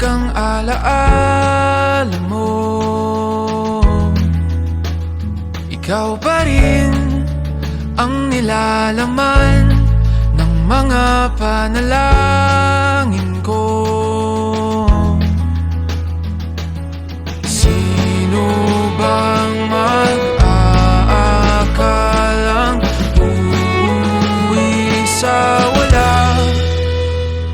ang alaala mo. Ikaw pa rin ang nilalaman ng mga panalangin ko. Sino bang mag-aakalang uuwi sa wala?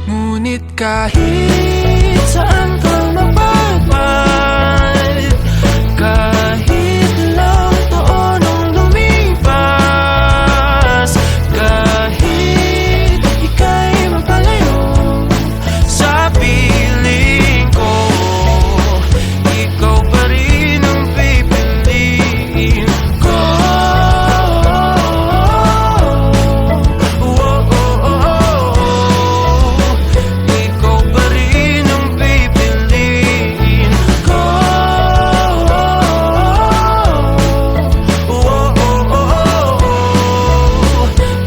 Ngunit kahit saan ka mapadpad, kahit ilang taon ang lumipas, kahit ika'y mapalayo sa piling ko, ikaw pa rin ang pipiliin ko. Ikaw pa rin ang pipiliin ko.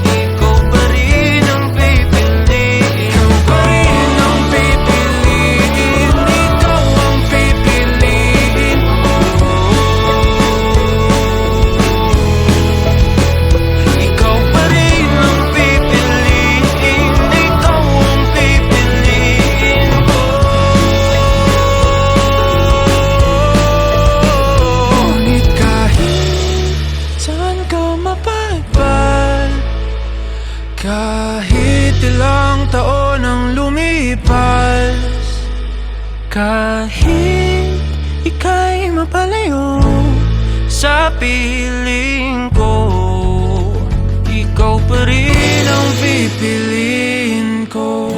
Ikaw pa rin ang pipiliin. Ikaw pa rin ang pipiliin. Ikaw ang pipiliin ko. Ikaw pa rin ang pipiliin. Ikaw ang pipiliin ko. Ngunit kahit saan ka mapadpad, kahit ilang taon ang lumipas, kahit ika'y mapalayo sa piling ko, ikaw pa rin ang pipiliin ko.